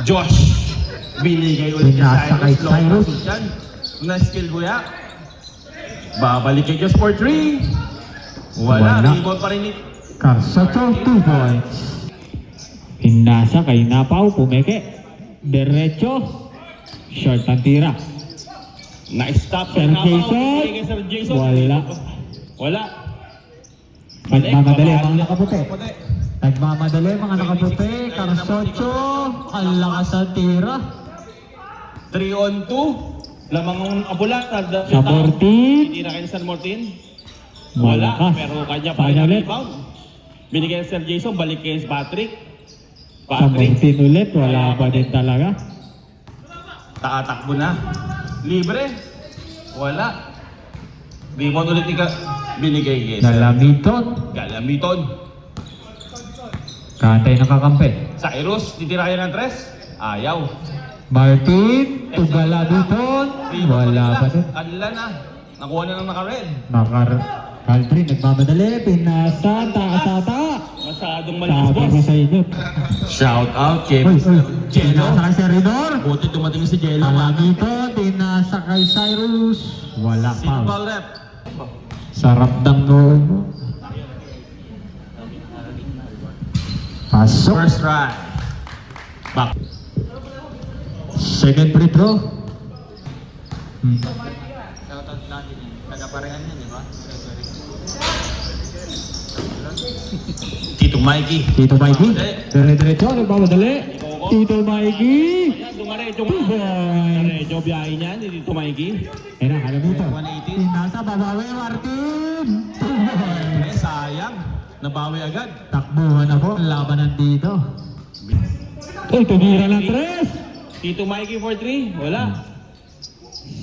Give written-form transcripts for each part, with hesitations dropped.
Josh. Binigay ulit Pinasa kay Cyrus. Na-skill kuya. Babalik kay Josh for 3. Wala. Rebound pa rin ni Carsoto, 2 points. Pinasa kay Napaw, pumeke. Derecho. Short ang tira. na-stop Sir Jason. Sir Jason. Wala. Nagmamadali mga nakaputi. Nagmamadali mga nakaputi. Carsoto, ang lakas ang tira. 3 on 2. Lamang ang abula. Sa Mortin. Hindi na kayo San Martin. Malakas. Pero kanya pa Kanya rin ulit. rebound. Binigay Sir Jason, balik kay Patrick. Sa Mortin ulit, wala pa din talaga. Tatakbo na. Libre. Wala. Rebound ulit binigay kay Sir Galamiton. Galamiton. Kantay nakakampi. Cyrus, titira kayo ng 3. Ayaw. Martin, Galamiton. Wala pa din. Kanila na. Nakuha na ng naka-red. Aldrin, nagmamadali. Pinasa, taas ata. Masyadong Sabi malakas, ko boss. sa inyo. Shout out kay Uy, uy. Jello. Pinasa kay Seridor. Buti dumating si Jello. Galamiton, pinasa kay Cyrus. Wala pa. Simple rep. Sarap ng noon mo. Pasok. First try. Back. Second free throw. Shoutout natin yun. Taga-parehan yan, di ba? Tito Mikey. Tito Mikey. Dire-diretso, nagmamadali. Tito Mikey. Ayan, dumaretso Two nga. points. Diretso biyahe niyan, ni Tito Mikey. Ayan na, alam mo ito. 180. Pinasa, babawi, Martin. 2 points. Sayang. Nabawi agad. Takbuhan na po. Labanan dito. Uy, tumira ng 3. Tito Mikey for 3. Wala.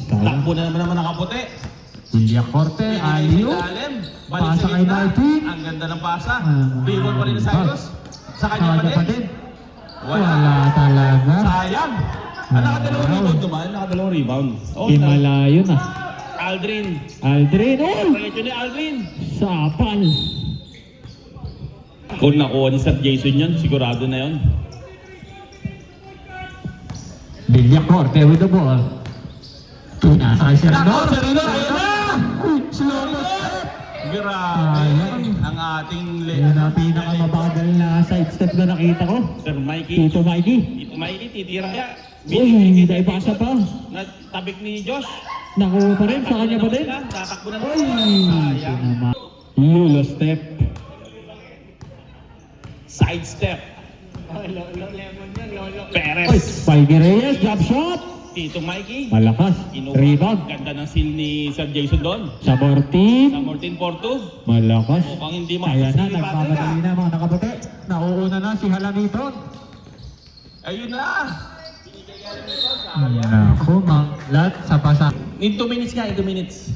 Sayang. Takbo na naman nakaputi. Julia Corte, Aliu. Ilalim. Balik Pasa sa kay gitna. Martin. Ang ganda ng pasa. Ah. Rebound pa rin ni Cyrus. Sa kanya pa din. Wala talaga. Sayang. Nakadalawang rebound naman. Nakadalawang rebound. Oh, Himalayo na. Aldrin. Aldrin, oh! Diretso ni Aldrin. Sapal. Kung nakuha ni Sir Jason yun, sigurado na yun. Julia Corte with the ball. Pinasa kay Seridor. Ayun na! Slow step. Grabe. Ang ating Yan ang pinakamabagal na sidestep na nakita ko. Sir Mikey. Tito Mikey. Tito Mikey, titira kaya. Uy, naipasa pa. Tabik ni Josh. Nakuha pa rin, sa kanya pa din. Tatakbo na. Uy! Sayang. Lulo step. Side step. Uy, Perez. Spikey Reyes, jump shot. Tito Mikey. Malakas. Kinuha. Rebound. Ganda ng seal ni Sir Jason doon. Sa Sa 14. Mortin Porto. Malakas. Mukhang hindi Kaya na, makasili nagmamadali na mga nakaputi. Nauuna na si Halamiton. Ayun na. Naku, manglat sa pasa. In 2 minutes nga, in 2 minutes.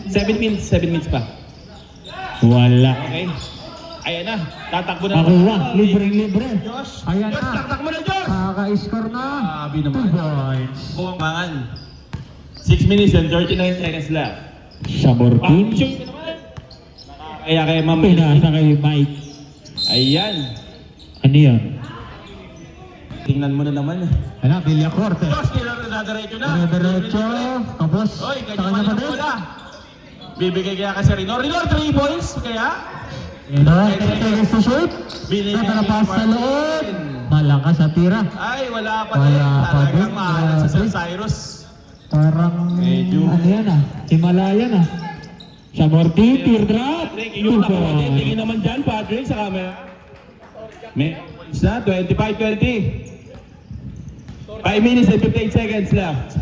7 minutes, 7 minutes pa. Wala. Okay. Ayan na. Tatakbo na. Nakuha. Libreng-libre. Josh. Ayan Josh, na. tatakbo na Josh. Kaka-score na. Grabe 2 naman. points. Bumangan. 6 minutes and 39 seconds left. Sa 14. Shoot ka naman. Kaya kay Ma'am. Pinasa kay Mike. Ayan. Ano yun? Tingnan mo na naman. Ano, Julia Corte. Josh, niladiretso na. Diretso. Tapos, Oy, sa kanya kanya pa pa rin din. wala. Bibigay kaya kasi Rinor. Rinor, 3 points. Kaya? Ito, seconds to shoot. Binigay Ito na pass sa ni loob. Martin. Malakas sa tira. Ay, wala pa Wala din. pa Talagang din. maalat sa Sir Grabe. Cyrus. Parang, Medyo. Ano yan ah? Himalaya na. Sa 14, teardrop. Patrick, 2 yung nakuha din. points. Tingin naman dyan, Patrick, sa camera. May points na, 25-20. 5 minutes and 58 seconds left.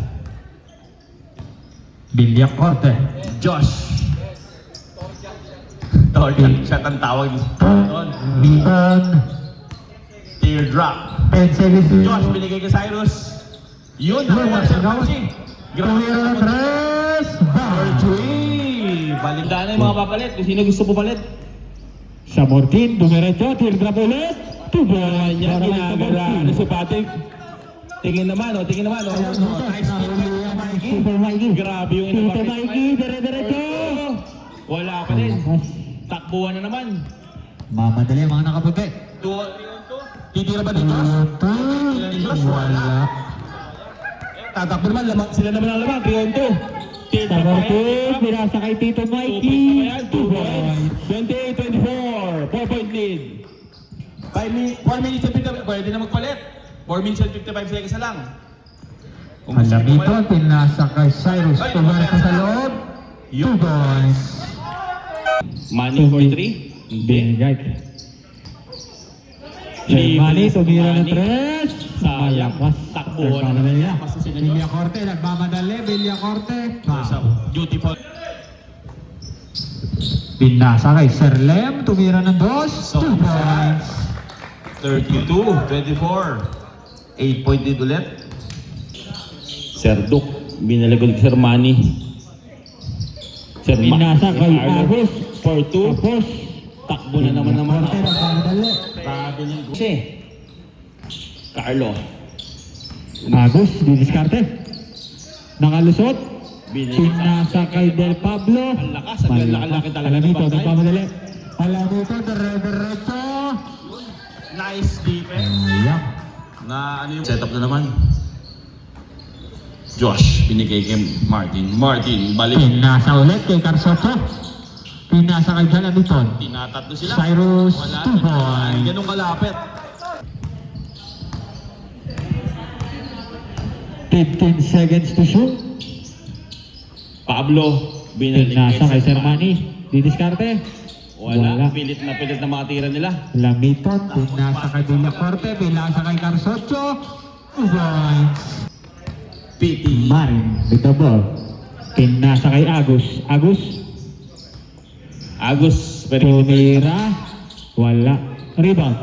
Julia Corte. Josh. Torjan, shot ang tawag ni Doon. Biton. Teardrop. 10 seconds to Josh, shoot. binigay kay Cyrus. Yun, nakuha Yes, sa agaw. Pachi. Tumira ng tres. Archie! Balinda na yung mga papalit. Kung sino gusto pupalit. Sa 14, dumiretso, teardrop ulit. 2 points. Yan, Para ginagara. sa Ano 14. si Patrick? Tingin naman, oh. Tingin naman, oh. Nice hit na si Mikey. Super Mikey. Grabe yung Tito inabakit. Mikey, dire-diretso. Wala pa din. Malakas. Takbuhan na naman. Mamadali ang mga nakaputi. 2 on 2. Titira ba dito? Wala. Tatakbo naman, sila naman ang lamang, 3-on-2. Sa Martin, pinasa kay Tito Mikey. 2 points. 28-24, 4-point lead. 4 minutes and 55, pwede na magpalit. 4 minutes and 55 seconds na lang. Alam ito, pinasa kay Cyrus. Tumarka sa loob. 2 points. Money for 3? Binigay. Mani, tumira ng 3. Sayang. Malakas. Takbo. Villacorte, nagmamadali. Villacorte. Duty for... Pinasa kay Sir Lem, tumira ng 2. 2 points. 32-24. 8-point lead ulit. Sir Duke, binalagod kay Sir Manny. Sir Pinasa kay Agus. For 2. Tapos, Takbo na naman naman. Villacorte, nagmamadali. Grabe niyan. Kasi, Carlo. Agus, didiskarte. Nakalusot. Binigay sa... Pinasa kay Del Pablo. Ang lakas, ang laki talaga. Alam ito, ng bangkay. nagmamadali. Alam ito, dire-diretso. Nice defense. Ayan. Na ano yung setup na naman. Josh, binigay kay Martin. Martin, balik. Pinasa ulit kay Carsoto. Pinasa kay Jalamiton. Tinatatlo sila. Cyrus, Wala 2 points. ganun kalapit. 15 seconds to shoot. Pablo, binalik Pinasa kay Sir Manny. Manny. Didiskarte. Wala. Pilit na makatira nila. Lamiton. Pinasa kay Villacorte. Pinasa kay Carsoto. 2 points. PT. Marin with the ball. Pinasa kay Agus. Agus, Tumira. Wala. Rebound.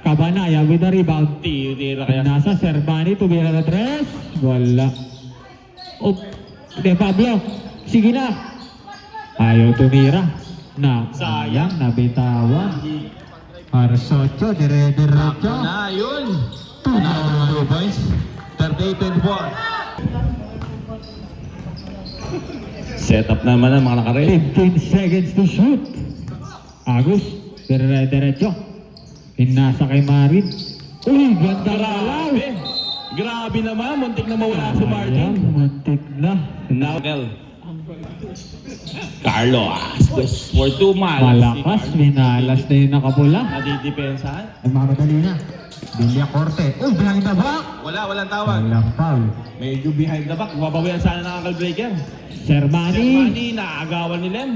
Cabanaya with the rebound. tira kaya. Pinasa Sir Manny. Tumira na 3. Wala. Oh, De Pablo. Sige na. Ayaw tumira. Sayang. Nabitawan. Carsoto. Dire-diretso. Na, yun. 2 points. 38-24. Setup naman ang mga nakarel. 15 seconds to shoot. Agus, dire-diretso. Pinasa kay Marin. Uy, ganda ralaw. Grabe naman, muntik na mawala si Martin. Ayan, muntik na. Now, Carlo, for 2 miles. Malakas, minalas na yung nakapula. Nadidepensahan? Nagmamadali na. Villacorte. Uy, behind the back. Walang tawag. Walang foul. Medyo behind the back. Mababayan sana ng ankle breaker. Sir Manny. Manny, naagawan ni Lem.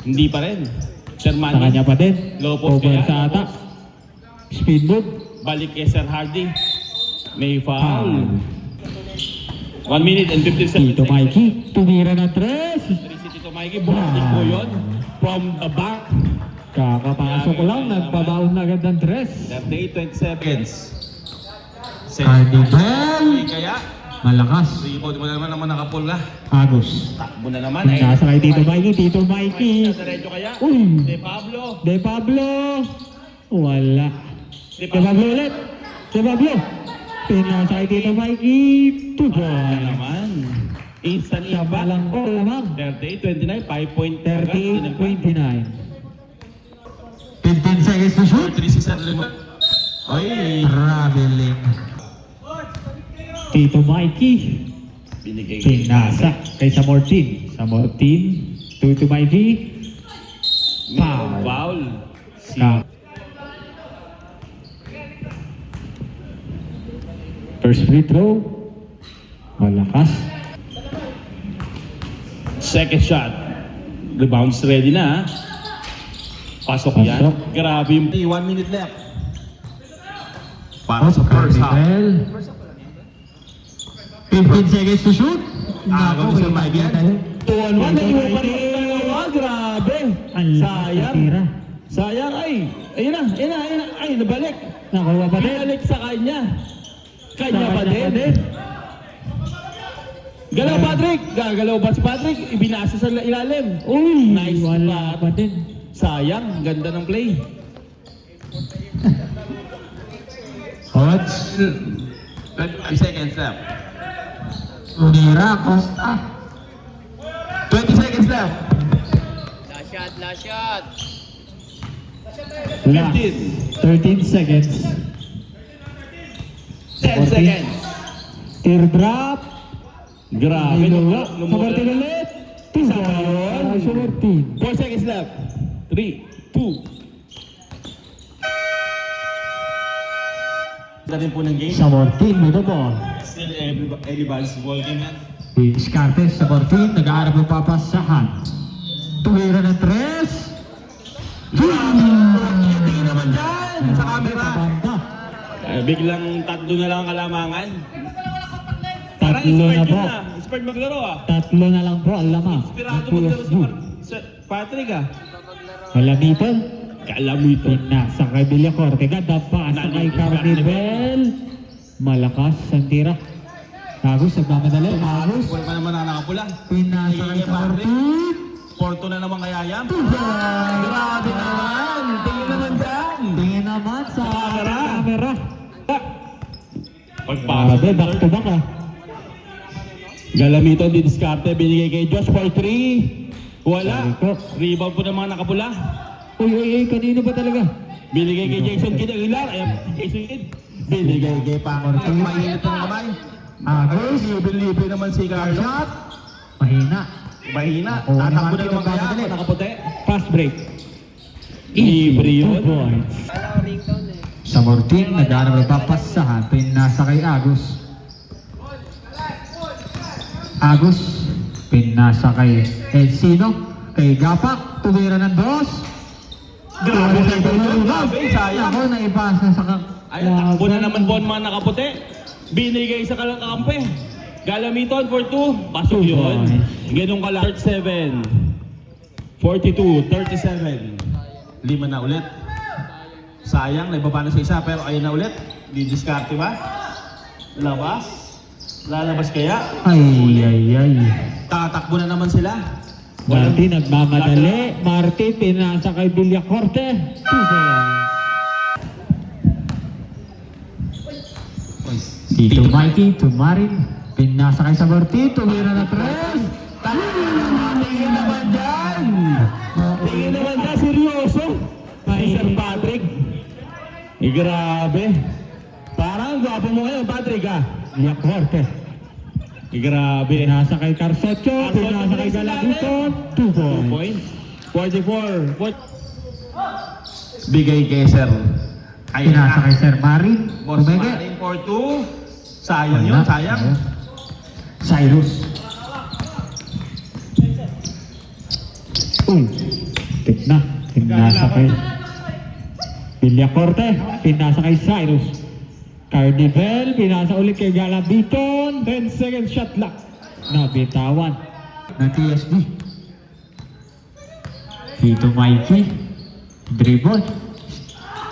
Hindi pa rin. Sir Sa Manny, kanya pa din. low post Over kaya, sa low atak. post. Speed move. Balik kay Sir Hardy. May foul. 1 minute and 50 seconds. Tito Mikey. Tumira na 3. Si Tito Mikey, buhatik po yun. From the back. Kakapasok lang. Nagpabaon na agad ng 3. 38-20 seconds. Cardinal. Kaya, Malakas. rebound mo na naman nakapula. Agus. Takbo na naman. Pinasa kay Tito Mikey. Tito Mikey. Diretso kaya. Uy. De Pablo. De Pablo. Wala. De Pablo ulit. De Pablo. Pinasa kay Tito Mikey. 2 Ano points. naman. Instant Siya impact. balang ko lamang. 38-29, 5 point. 38-29. 15 seconds to shoot. 3-6 Ay. Traveling. Tito Mikey. Binigay. Pinasa kay Samortin. Samortin. Tito Mikey. Foul. Foul. Ka. First free throw. Malakas. Second shot. Rebounds ready na. Pasok yan. Pasok. Grabe yung 1 minute left. Para sa first half. 15 seconds to shoot. Agaw ni Sir Mikey yan. 2-on-1. Naiwan pa rin yung dalawa. Grabe. Sayang. Sayang. Ayun na. Ay, nabalik. Nakuha pa din. Binalik sa kanya. Kanya pa din. Galaw Patrick. Gagalaw ba si Patrick? Ibinasa sa ilalim. Uy, Nice wala spot. pa din. Sayang. Ganda ng play. Odds. 5 seconds left. Unira, Costa. 20 seconds left. Last shot. Last 13 seconds. seconds. Teardrop. Grabe. Niluwa. Sa Martin ulit. 2 Isa points yun. para sa Martin. 4 seconds left. 3, 2. Natin po ng game. Sa Martin, may the ball. Still everybody's ball game yan. Diskarte sa Martin, nag-aarap ng papasahan. Tumira ng 3. Tingin naman dyan sa camera. Banda. Biglang tatlo na lang ang kalamangan. Parang Tatlo na expert po. yun ah. Expert maglaro ah. Tatlo na lang po ang lamang. Inspirado Ang maglaro PSG. si Patrick ah. Kalamitan. Kaalam mo ito. Pinasa kay Villacorte. Ganda pa sa kay Carnival. Malakas ang tira. Agus, nagmamadali. Agus. Wala pa naman ang nakapula. Pinasa kay Martin. Porto na naman kaya yan. Grabe naman. Tingin naman dyan. Tingin naman sa camera. Pagpasok. Grabe, back to back ah. Galamito di diskarte. Binigay kay Josh for 3. Wala. Rebound po ng mga nakapula. Uy, kanino ba talaga? Binigay kay Jason Kidd ang ilar. Ayan, Jason Kidd. Binigay kay Pangorto. Mainit ang kamay. Agus. Libre naman si Carlo. Shot. Mahina. Mahina. Oo, Tatakbo na naman naman kaya. pinagmamadali. Nakaputi. Fast break. Libre yun. 2 points. Alam, ringtone eh. Sa Mortin, nag-aarap ng papasahan. Pinasa kay Agus. Agus. Pinasa kay Edsino. Kay Gapak. Tumira ng 2. Grabe sa ito yun. Grabe, sayang. Ako na ipasa sa Ay, takbo na naman po ang mga nakaputi. Binigay sa kakampe. Galamiton for 2. Pasok yun. Ganun ka lang. 37. 42. 37. 5 na ulit. Sayang, naibaba na sa isa pero ayun na ulit. Didiskarte ba? Labas? Lalabas kaya? Ay. Tatakbo na naman sila. Martin nagmamadali. Martin pinasa kay Villacorte. 2 points. Tito Mikey to Marin. Pinasa kay Saborti. Tumira na 3. Tingin naman dyan! Tingin naman dyan, seryoso! Si Sir Patrick. Grabe. Parang gwapo mo ngayon, Patrick ah. Villacorte. Grabe. Pinasa kay Carsocho. Pinasa kay Galaguton. 2 points. 44. Bigay kay Sir. Pinasa kay Sir Marin. Boss Tumege. Maring for 2. Sayang yun, sayang. Cyrus. Tip na. Pinasa kay Villacorte. Pinasa kay Cyrus. Carnival. Pinasa ulit kay Galabiton. 10 seconds shot clock. Nabitawan ng TSD. Tito Mikey. Dribble.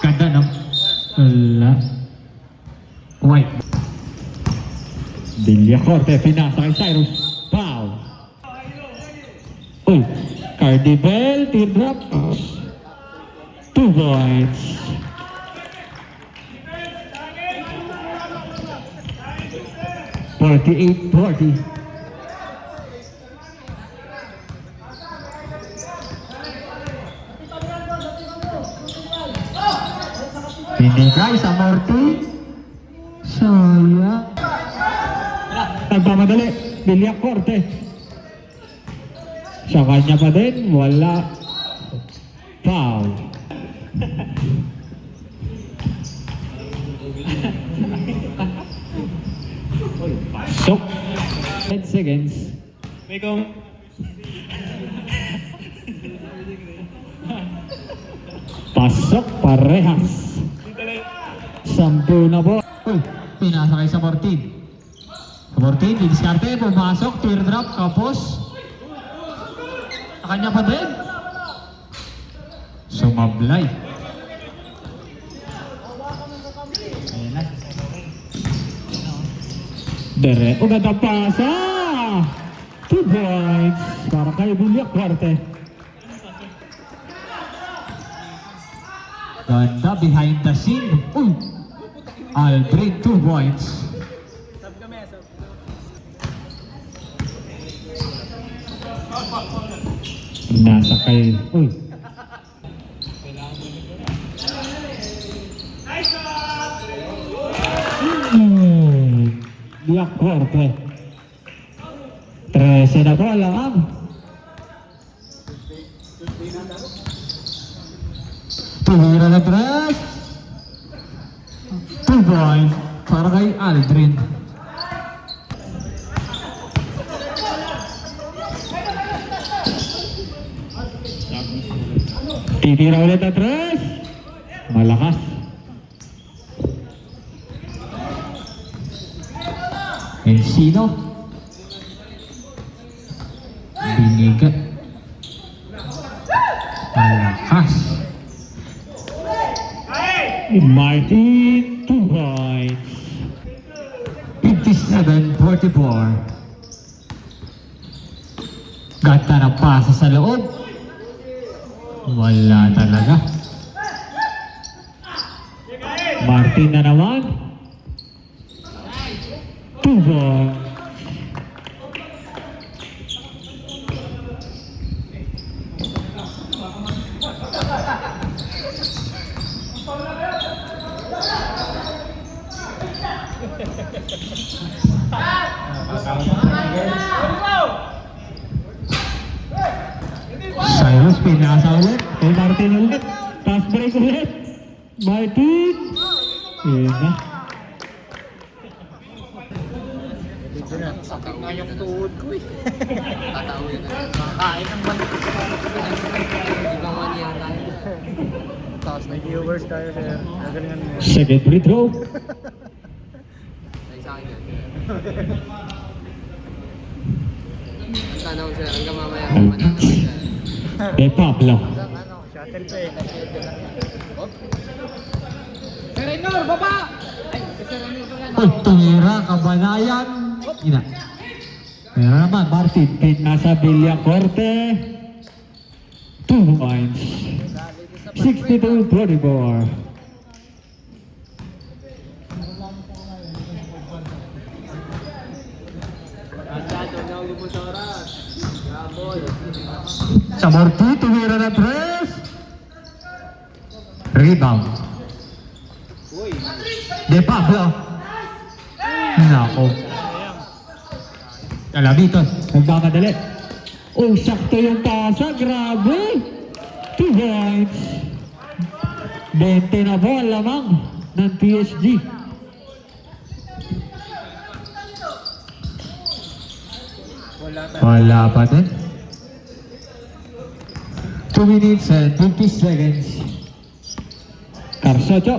Ganda ng White. Villacorte. Pinasa kay Cyrus. Foul. Carnival. Teardrop. 2 points. (48-40). Pinigay sa Morty. Sayang. Nagmamadali. Villacorte. Sa kanya pa din. Wala. Foul. Pasok. 10 seconds. May kong... Pasok parehas. 10 na po. Pinasa kay sa Mortin. Sa Mortin, didiskarte, pumasok, teardrop, kapos. Sa kanya pa din. Sumablay. Ayan na. Dere, ganda pasa! 2 points para kay Villacorte. Ganda behind the scene. Albrecht 2 points. Sab kami, sab. Nasa kay... Villacorte. 13 na bola, ma'am. Tumira na 3. 2 points para kay Aldrin. Titira ulit na 3. Malakas. Encino. Binigat. Malakas. Martin, 2 points. 57-44. Gata na pasa sa loob. Wala talaga. Martin na naman. 2 points. Cyrus pinasa ulit. Kay Martin ulit. Pass break ulit. Martin. Yun na. Sakit nga yung tuhod ko eh. Tatawin na. Kakain ng balik. Di ba mani yata yun? Tapos may viewers tayo sir. Nagalingan mo. Second free throw. Ay sa akin yan. Ang tanaw sir. Hanggang mamaya. Mananaw sir. De Pablo. Shuttle pa eh. Sir Raynor, baba! Ay, Sir Raynor pala na. Tumira, kabanayan. Ina. Pero naman, Martin. Pin nasa Villacorte. 2 points. 62-44. Andado na ulit mo sa oras. Bravo. Sa Morty, tumira na 3. Rebound. Uy. De Pablo. Nako. Kalamitos. Magmamadali. Oh, sakto yung pasa. Grabe. 2 points. 20 na ball lamang ng PSG. Wala pa din. 2 minutes and 50 seconds. Carsocho.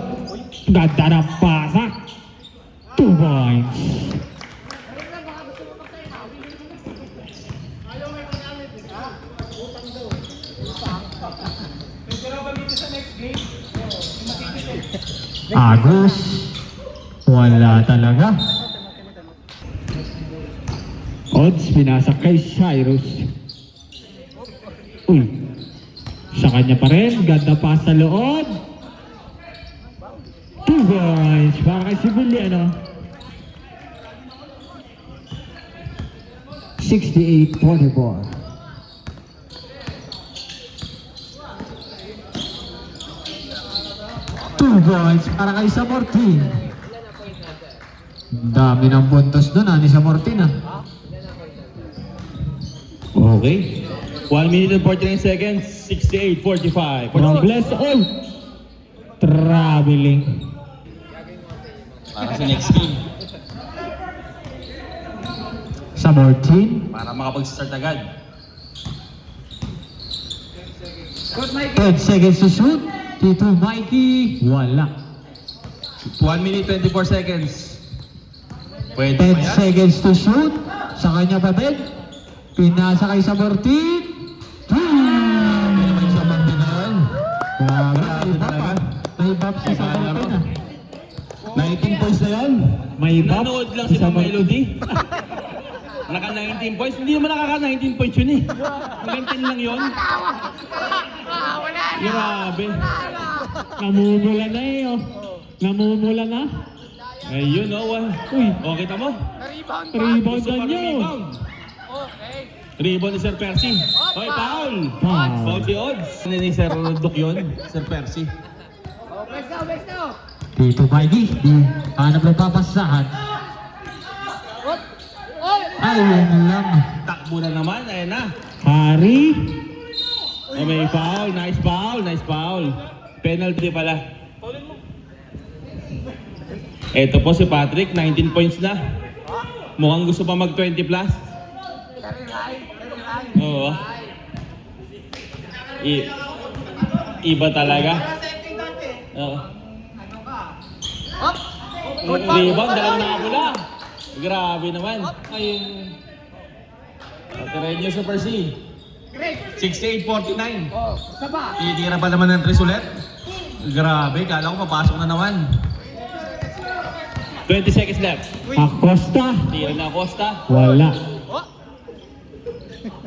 Ganda ng pasa. 2 points. Agus. Wala talaga. Odds, pinasak kay Cyrus. Uy. Sa kanya pa rin. Ganda pa sa loob. 2 points para kay Civiliano. 68-44. Two points para kay Samortin. Dami ng puntos doon, ni Samortin ah. Okay. 1 minute and 49 seconds. 68-45. God bless all. Traveling. Para sa next game. Samortin. Para makapag-start agad. 10 seconds to shoot. Tito Mikey. Wala. 1 minute 24 seconds. Pwede 10 pa yan? seconds to shoot. Sa kanya pa din. Pinasa kay Samortin. Pwede pa yung Samortin na yan. Grabe. Grabe talaga. May bab si Samortin ah. 19 points na yan. May bap. Nanood lang si Ma'am Melody. Naka 19 points. Hindi naman nakaka 19 points yun eh. Hanggang 10 lang yun. Grabe. Namumula na eh. Oh. Namumula na. Ayun oh. Uy. O, kita mo? Rebound Gusto na pa nyo. rebound. Rebound ni Sir Percy. Hoy, foul! Foul. Foul si Odds. Ano ni Sir Duke yun? Sir Percy. Tito Mikey. Hanap ng papasahan. Ayun lang. Takbo na naman, ayan na. Hari. Oh, may foul, nice foul, nice foul. Penalty pala. Ito po si Patrick, 19 points na. Mukhang gusto pa mag 20 plus. Oo. Iba talaga. Oo. Rebound, dalang nakapula. Grabe naman. Ayun. Patirin nyo Super C. 68-49. Titira pa naman ng 3 ulit. Grabe, kala ko papasok na naman. 20 seconds left. Acosta. Tira na Costa. Wala.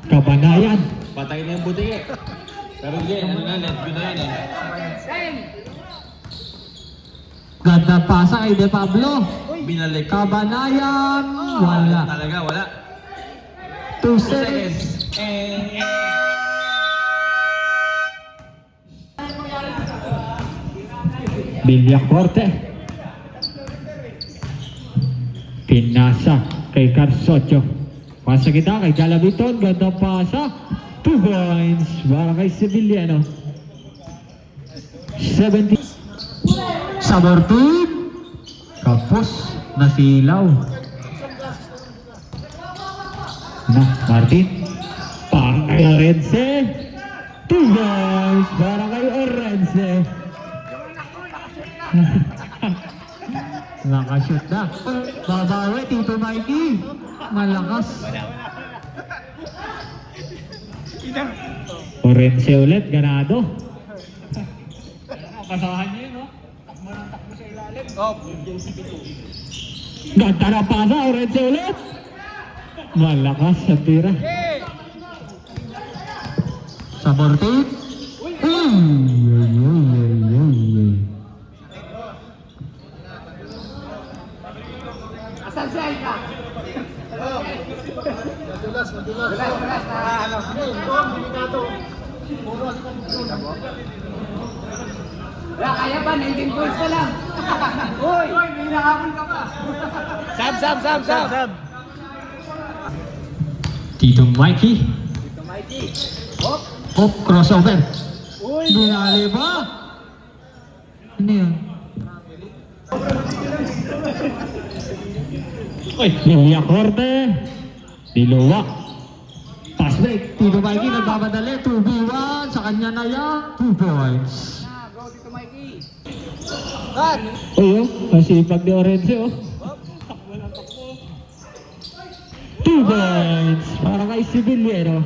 Kabanayan. Patay na yung buti eh. Pero hindi, ano na, let go na yan eh. Ganda pasa kay De Pablo. Binalik. Kabanayan. Wala. Talaga, wala. 2 2 seconds. seconds. Villacorte. Pinasa kay Carsocho. Pasa kita kay Galabiton. Ganda pasa. 2 points para kay Sevillano. 70. Sabortid. Kapos. Nasilaw. Na, Martin. Para kay Orense. 2 points para kay Orense. Nakashoot na. Babawi, Tito Mikey. Malakas. Orense ulit, ganado. Kasahan niya yun, no? Takbo ng takbo sa ilalim. Ganda na pasa, Orense ulit. Malakas sa tira. Sa Bortit. Wala, kaya ba? 19 points pa lang. Uy! May hinahabol ka pa. Sab! Tito Mikey. Hop! Oh, crossover. Uy! Binali ba? Ano yun? Uy, Villacorte. Diluwa. Pass break. Tito Mikey nagbamadali. 2v1. Sa kanya na yan. 2 points. Go dito, Mikey. Cut! Uy, oh. Masipag ni Orense, oh. 2 points. Para kay Sevillano.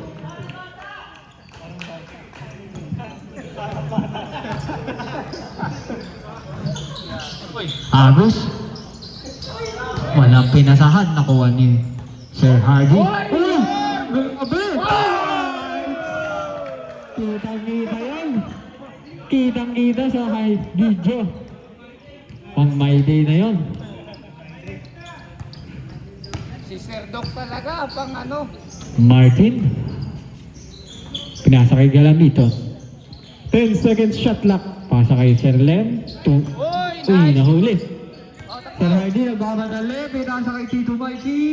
Agus. Walang pinasahan. Nakuha ni Sir Hardy. Uy! Grabe! Kitang-kita yan. Kitang-kita sa high video. Pang my day na yon. Si Sir Doc talaga, pang ano. Martin. Pinasa kay Galamito. 10 seconds shot clock. Pasa kay Sir Lem. Uy! Uy, Nice! nahuli. Oh, takbo. Sir Hardy nagbamadali. Pinasa kay Tito Mikey.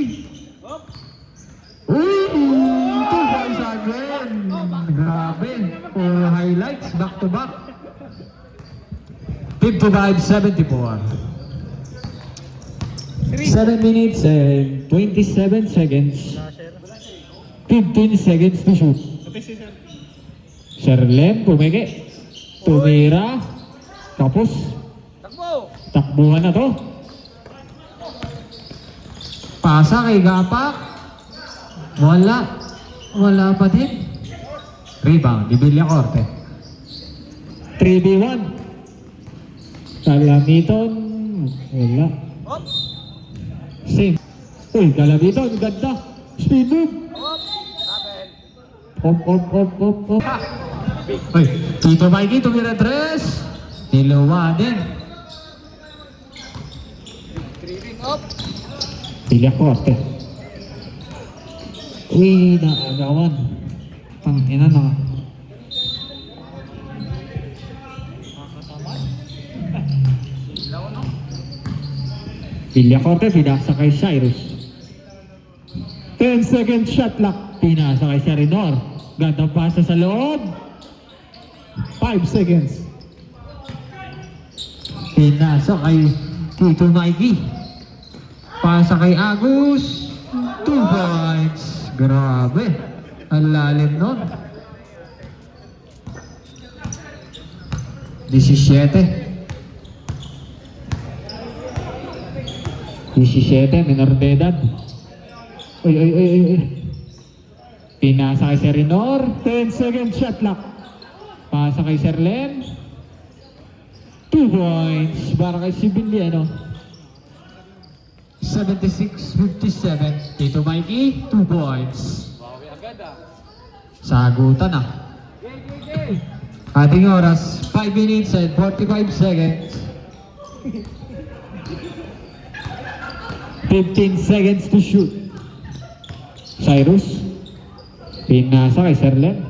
Uy! 2 points again. Grabe. 4 highlights back to back. 55-74. 7 minutes and 27 seconds. 15 seconds to shoot. Sir Lem, pumigi. Tumira. Tapos, Takbo! takbuhan na to. Pasa kay Gapak. Wala. Wala pa din. Rebound, di Villacorte. 3v1. Galamiton. Wala. Hop! Same. Uy, Galamiton. Ganda. Speed move. Hop! Saben! Op. Uy, Tito Mikey tumira 3. Niluwa din. Driving up! Villacorte. Uy, naagawan. Pangina na. Villacorte, pinasa kay Cyrus. 10 second shot clock. Pinasa kay Serenor. Gandang pasa sa loob. 5 seconds. Pinasa kay Tito Mikey. Pasa kay Agus. 2 points. Grabe. Ang lalim nun. 17. 17, menor de edad. Uy. Pinasa kay Serenor. 10 second shot clock. Pasa kay Serlen. 2 points para kay Sibiliano. 76-57. Tito Mikey, 2 points. Sagutan na. Ating oras, 5 minutes and 45 seconds. 15 seconds to shoot. Cyrus. Pinasa kay Serlen.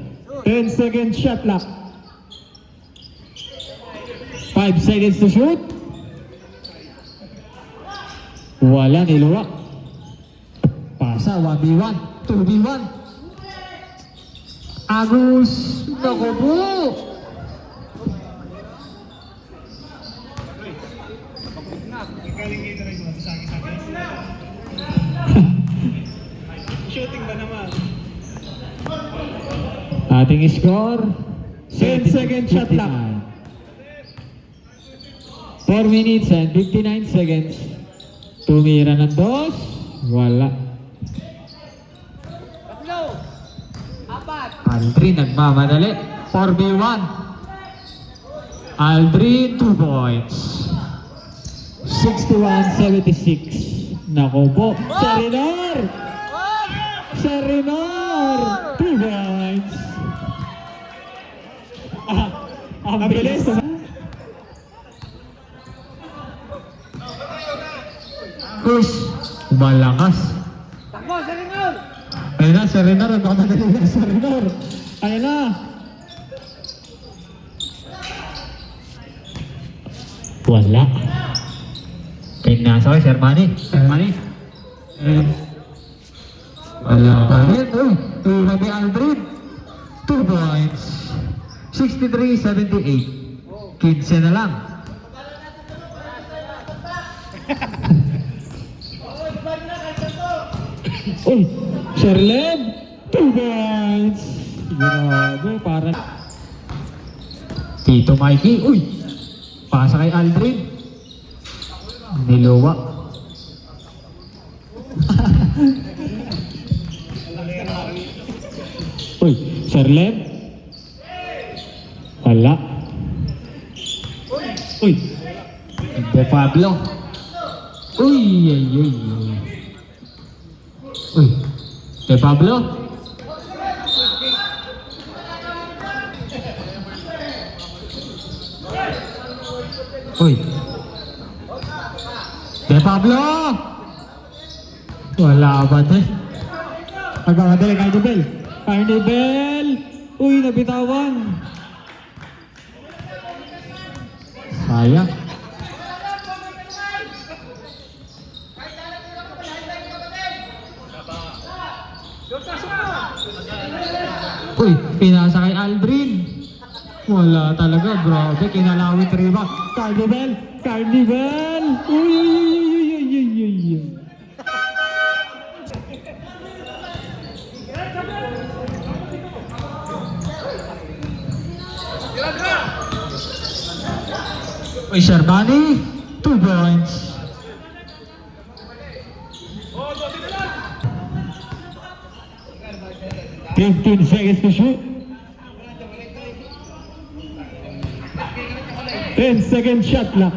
10 second shot clock. 5 seconds to shoot. Wala niluwak. Pasa, 1v1. 2v1. Agus. Naku po. Shooting ba naman? Ating score. 10 second shot clock. 4 minutes and 59 seconds. Tumira ng dos. Wala. Aldrin nagmamadali. 4v1. Aldrin 2 points. 61-76. Naku po. Serenor! Serenor! 2 points. Ang bilis. Push. Malakas. Takbo, Serenor! Ayun na, Serenor. Ang nakamadali na, Serenor. Ayun na. Wala. Pinasa kay Sermani. Sermani. Wala pa rin. Uy, Rabi Aldrin. 2 points. 63-78. 15 na lang. Uy, Sherleb, 2 points. Grabe, parang... Tito Mikey, uy, pasa kay Aldrin. Niluwa. Uy, Sherleb. Wala. Uy, De Pablo. Uy, ay. Uy, De Pablo? Uy. De Pablo! Wala ba din? Pagmamadali, Carnibel. Carnibel! Uy, nabitawan. Sayang. Uy, pinasa kay Aldrin. Wala talaga, grabe. Kinalawit rebound. Carnibel! Carnibel! Uy! Uy, Sherbani. 2 points. $15 seconds to shoot. 10 second shot clock.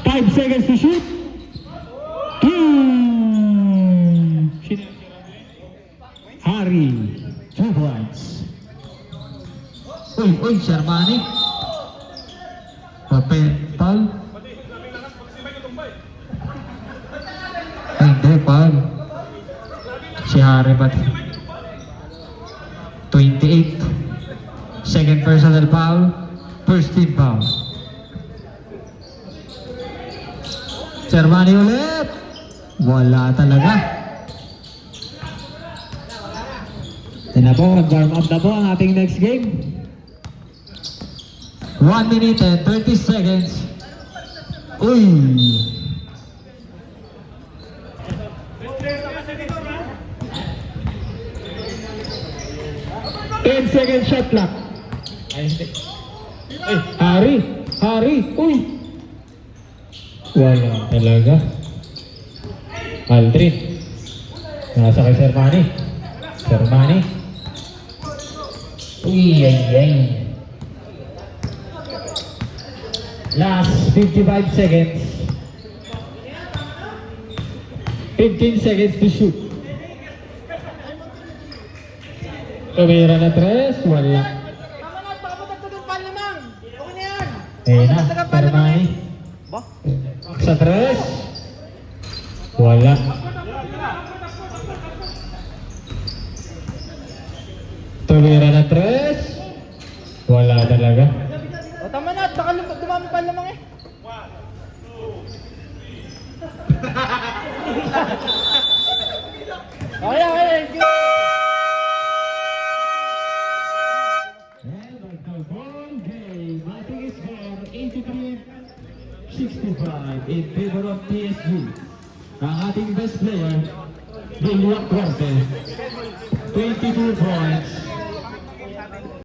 5 seconds to shoot. 2. Harry. 2 points. Uy, Sherbani. Papel. Ay, hindi, pal. Si Harry ba? 28. Second personal foul. First team foul. Sermani ulit. Wala talaga. Ayan na po, mag-warm up na po ang ating next game. 1 minute and 30 seconds. Uy! 10 second shot clock. Hari! Hari! Uy! Wala talaga. Aldrin. Nasa kay Sir Manny. Sir Manny. Uy, ay, ay. Last 55 seconds. 15 seconds to shoot. Tumira na 3, wala. Ayun na, Sir Manny. Sa 3. Wala. Tumira na 3. Wala talaga. O tama na, baka dumami pa lamang eh. Okay, okay. And the game, ating score 83-65 in favor of TSG. Ang ating best player, William Corte, 22 points.